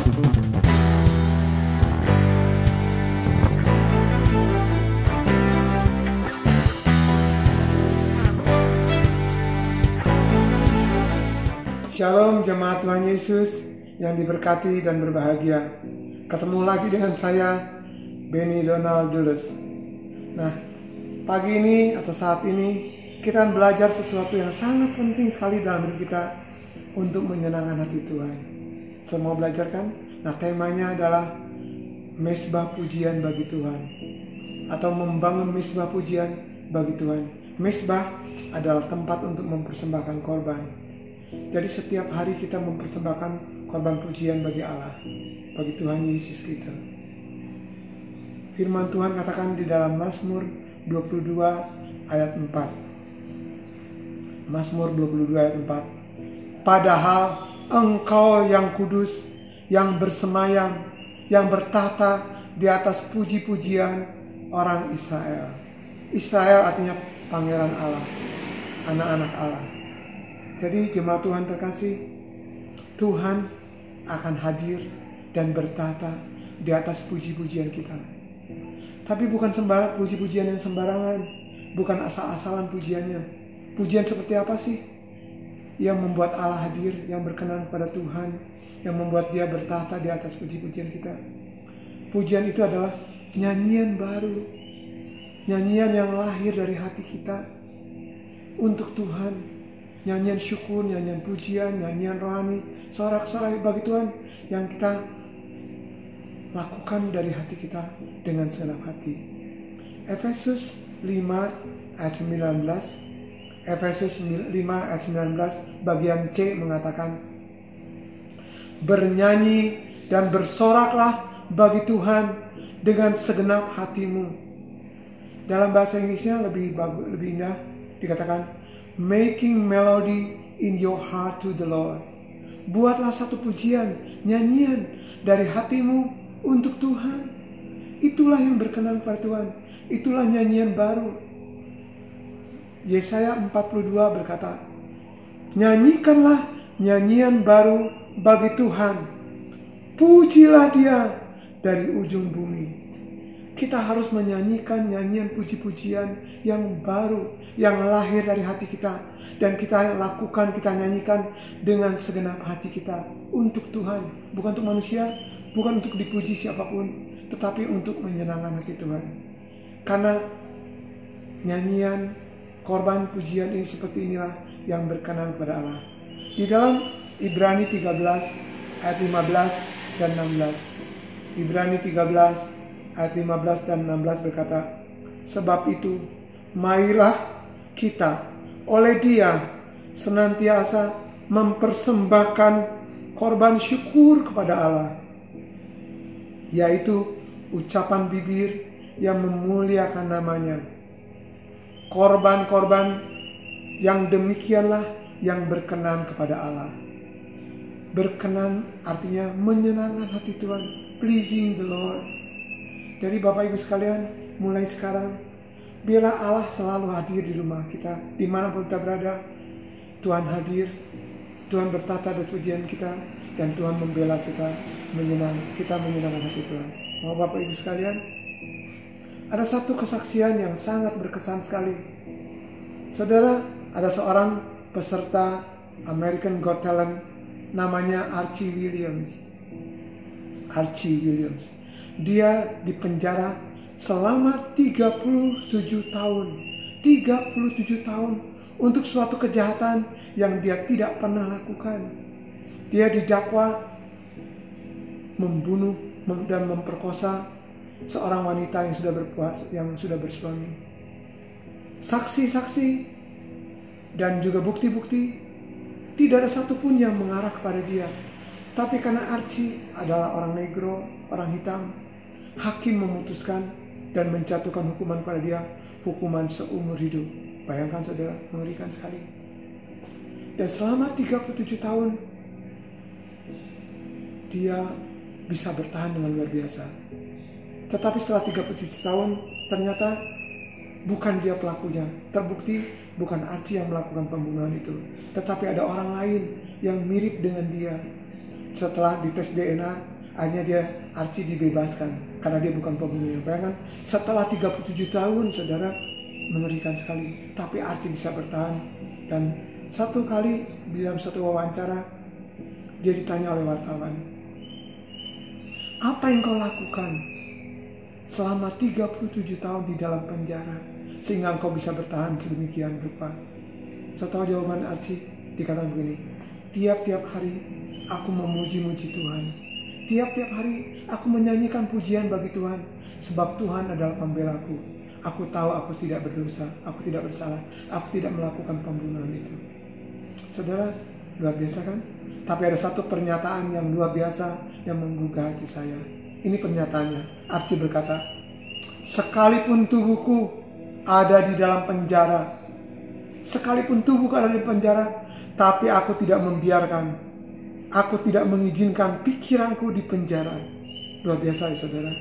Shalom jemaat Tuhan Yesus yang diberkati dan berbahagia. Ketemu lagi dengan saya, Benny Donald Dulus. Nah, pagi ini atau saat ini kita akan belajar sesuatu yang sangat penting sekali dalam hidup kita untuk menyenangkan hati Tuhan. Semua belajar kan? Nah, temanya adalah mesbah pujian bagi Tuhan, atau membangun mesbah pujian bagi Tuhan. Mesbah adalah tempat untuk mempersembahkan korban. Jadi setiap hari kita mempersembahkan korban pujian bagi Allah, bagi Tuhan Yesus kita. Firman Tuhan katakan di dalam Mazmur 22 ayat 4. Mazmur 22 ayat 4. Padahal Engkau yang kudus, yang bersemayam, yang bertahta di atas puji-pujian orang Israel. Israel artinya pangeran Allah, anak-anak Allah. Jadi jemaat Tuhan terkasih, Tuhan akan hadir dan bertahta di atas puji-pujian kita. Tapi bukan puji-pujian yang sembarangan, bukan asal-asalan pujiannya. Pujian seperti apa sih yang membuat Allah hadir, yang berkenan kepada Tuhan, yang membuat Dia bertahta di atas puji-pujian kita? Pujian itu adalah nyanyian baru, nyanyian yang lahir dari hati kita untuk Tuhan. Nyanyian syukur, nyanyian pujian, nyanyian rohani, sorak-sorai bagi Tuhan yang kita lakukan dari hati kita dengan segenap hati. Efesus 5 ayat 19, Efesus 5 ayat 19 bagian C mengatakan, bernyanyi dan bersoraklah bagi Tuhan dengan segenap hatimu. Dalam bahasa Inggrisnya lebih indah, dikatakan making melody in your heart to the Lord. Buatlah satu pujian, nyanyian dari hatimu untuk Tuhan. Itulah yang berkenan kepada Tuhan. Itulah nyanyian baru. Yesaya 42 berkata, nyanyikanlah nyanyian baru bagi Tuhan. Pujilah Dia dari ujung bumi. Kita harus menyanyikan nyanyian puji-pujian yang baru, yang lahir dari hati kita. Dan kita lakukan, kita nyanyikan dengan segenap hati kita untuk Tuhan. Bukan untuk manusia, bukan untuk dipuji siapapun, tetapi untuk menyenangkan hati Tuhan. Karena nyanyian, korban pujian ini seperti inilah yang berkenan kepada Allah. Di dalam Ibrani 13 ayat 15 dan 16. Ibrani 13 ayat 15 dan 16 berkata, sebab itu marilah kita oleh Dia senantiasa mempersembahkan korban syukur kepada Allah, yaitu ucapan bibir yang memuliakan namanya. Korban-korban yang demikianlah yang berkenan kepada Allah. Berkenan artinya menyenangkan hati Tuhan, pleasing the Lord. Jadi Bapak Ibu sekalian, mulai sekarang biarlah Allah selalu hadir di rumah kita, dimanapun kita berada. Tuhan hadir, Tuhan bertata atas pujian kita, dan Tuhan membela kita, menyenangkan hati Tuhan. Mau Bapak Ibu sekalian, ada satu kesaksian yang sangat berkesan sekali. Saudara, ada seorang peserta American Got Talent, namanya Archie Williams. Dia dipenjara selama 37 tahun. 37 tahun untuk suatu kejahatan yang dia tidak pernah lakukan. Dia didakwa membunuh dan memperkosa seorang wanita yang sudah bersuami. Saksi-saksi dan juga bukti-bukti tidak ada satupun yang mengarah kepada dia. Tapi karena Archie adalah orang negro, orang hitam, hakim memutuskan dan menjatuhkan hukuman pada dia, hukuman seumur hidup. Bayangkan saudara, mengerikan sekali. Dan selama 37 tahun dia bisa bertahan dengan luar biasa. Tetapi setelah 37 tahun ternyata bukan dia pelakunya. Terbukti bukan Archie yang melakukan pembunuhan itu, tetapi ada orang lain yang mirip dengan dia. Setelah dites DNA Akhirnya Archie dibebaskan karena dia bukan pembunuhnya. Bayangkan setelah 37 tahun saudara, mengerikan sekali. Tapi Archie bisa bertahan. Dan satu kali dalam satu wawancara dia ditanya oleh wartawan, apa yang kau lakukan selama 37 tahun di dalam penjara sehingga engkau bisa bertahan sedemikian rupa? Saya tahu jawaban Archie, dikatakan begini, tiap-tiap hari aku memuji-muji Tuhan. Tiap-tiap hari aku menyanyikan pujian bagi Tuhan, sebab Tuhan adalah pembelaku. Aku tahu aku tidak berdosa, aku tidak bersalah, aku tidak melakukan pembunuhan itu. Saudara, luar biasa kan? Tapi ada satu pernyataan yang luar biasa yang menggugah hati saya. Ini pernyataannya. Archie berkata, sekalipun tubuhku ada di dalam penjara, sekalipun tubuhku ada di penjara, tapi aku tidak membiarkan, aku tidak mengizinkan pikiranku di penjara. Luar biasa ya saudara.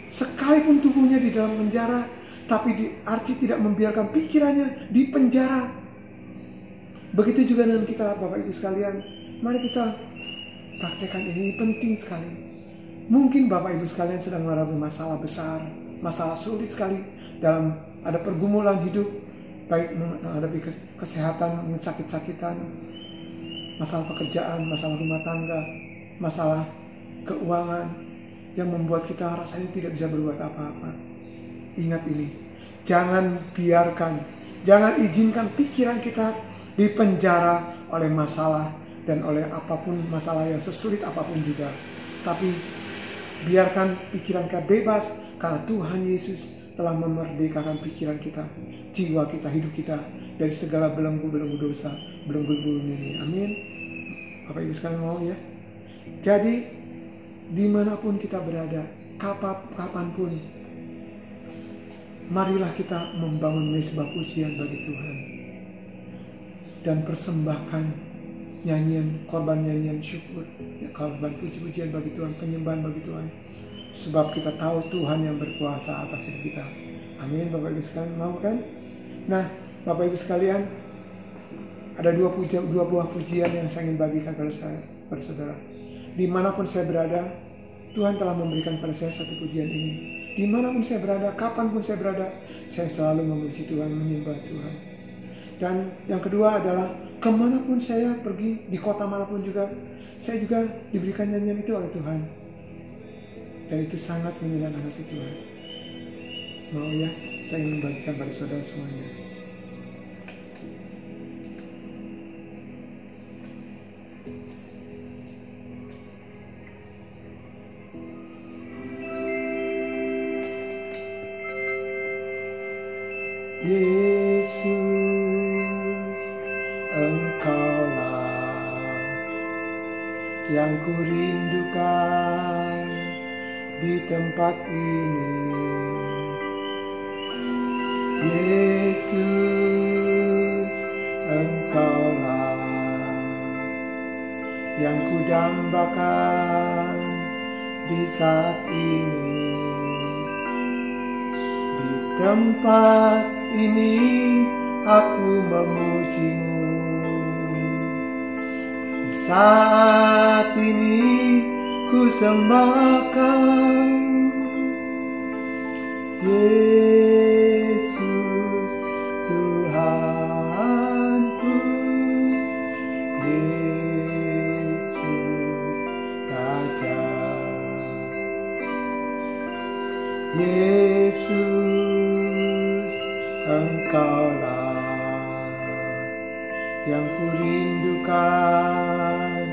Sekalipun tubuhnya di dalam penjara, tapi Archie tidak membiarkan pikirannya di penjara. Begitu juga dengan kita Bapak Ibu sekalian. Mari kita praktekkan ini, penting sekali. Mungkin Bapak Ibu sekalian sedang mengalami masalah besar, masalah sulit sekali dalam ada pergumulan hidup, baik menghadapi kesehatan, sakit-sakitan, masalah pekerjaan, masalah rumah tangga, masalah keuangan yang membuat kita rasanya tidak bisa berbuat apa-apa. Ingat ini, jangan biarkan, jangan izinkan pikiran kita dipenjara oleh masalah dan oleh apapun masalah yang sesulit apapun juga. Tapi biarkan pikiran kita bebas karena Tuhan Yesus telah memerdekakan pikiran kita, jiwa kita, hidup kita dari segala belenggu-belenggu dosa, belenggu-belenggu ini. Amin. Bapak Ibu sekalian mau ya. Jadi dimanapun kita berada, kapanpun, marilah kita membangun mezbah pujian bagi Tuhan dan persembahkan nyanyian, korban nyanyian syukur, korban puji-pujian bagi Tuhan, penyembahan bagi Tuhan. Sebab kita tahu Tuhan yang berkuasa atas hidup kita. Amin. Bapak Ibu sekalian mau kan? Nah, Bapak Ibu sekalian, ada dua buah pujian yang saya ingin bagikan pada saudara. Dimanapun saya berada, Tuhan telah memberikan pada saya satu pujian ini. Dimanapun saya berada, kapanpun saya berada, saya selalu memuji Tuhan, menyembah Tuhan. Dan yang kedua adalah kemanapun saya pergi, di kota manapun juga, saya juga diberikan nyanyian itu oleh Tuhan. Dan itu sangat menyenangkan hati Tuhan. Mau ya, saya ingin membagikan pada saudara semuanya. Yesus, Engkaulah yang kurindukan di tempat ini. Yesus, Engkaulah yang kudambakan di saat ini. Di tempat ini aku memuji-Mu. Di saat ini ku sembahkan Yesus Tuhanku, Yesus Raja. Yesus, Engkaulah yang kurindukan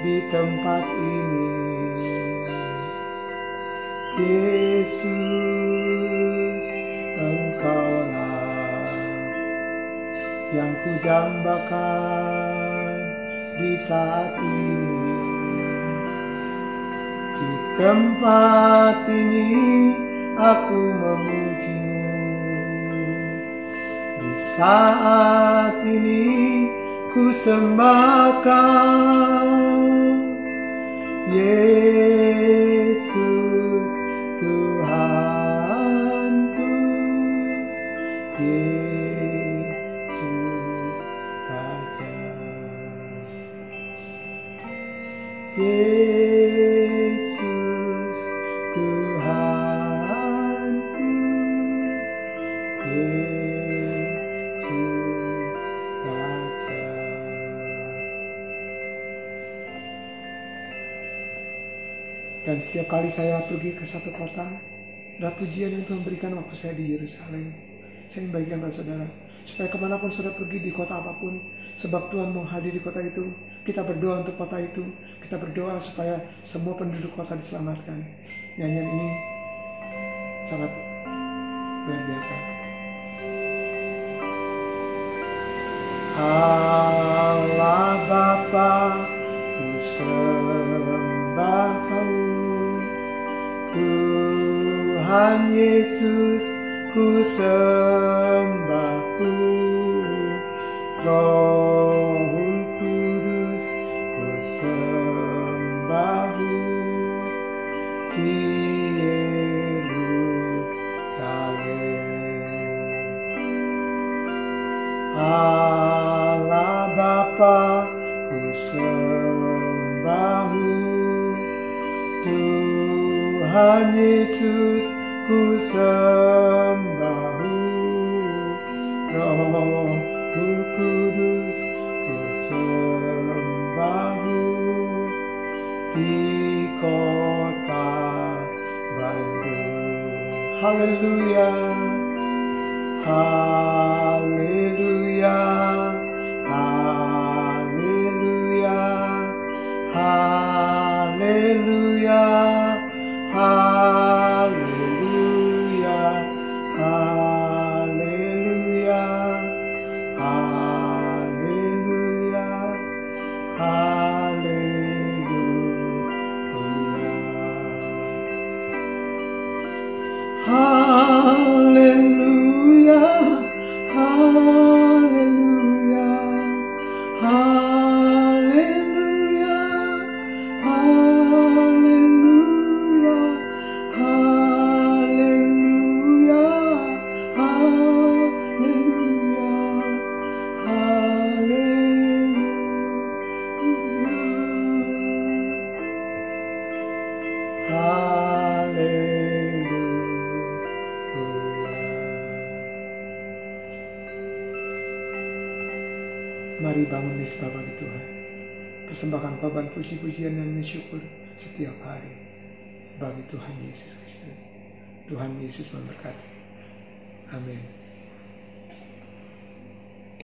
di tempat ini. Yesus, Engkaulah yang kudambakan di saat ini. Di tempat ini aku memuji-Mu. Di saat ini ku sembahkan Yesus Tuhanku, Yesus Raja. Yesus Dan setiap kali saya pergi ke satu kota, ada pujian yang Tuhan berikan waktu saya di Yerusalem. Saya ingin bagikan pada saudara, supaya kemanapun saudara pergi di kota apapun, sebab Tuhan mau hadir di kota itu, kita berdoa untuk kota itu, kita berdoa supaya semua penduduk kota diselamatkan. Nyanyian ini sangat luar biasa. Allah Bapa, ku sembah Kau. Tuhan Yesus, ku sembah-Mu. Roh Kudus, ku sembah-Mu. Di Yerusalem, Allah Bapa, ku sembah-Mu. Tuhan Yesus, ku sembah-Mu. Roh Kudus, ku sembah-Mu. Di kota Bandung. Haleluya, haleluya, haleluya, haleluya, haleluya, haleluya, haleluya, haleluya, haleluya, haleluya, haleluya, haleluya, haleluya, haleluya, haleluya. Mari bangun nisbah bagi Tuhan. Persembahkan korban puji-pujian dan syukur setiap hari bagi Tuhan Yesus Kristus. Tuhan Yesus memberkati. Amin.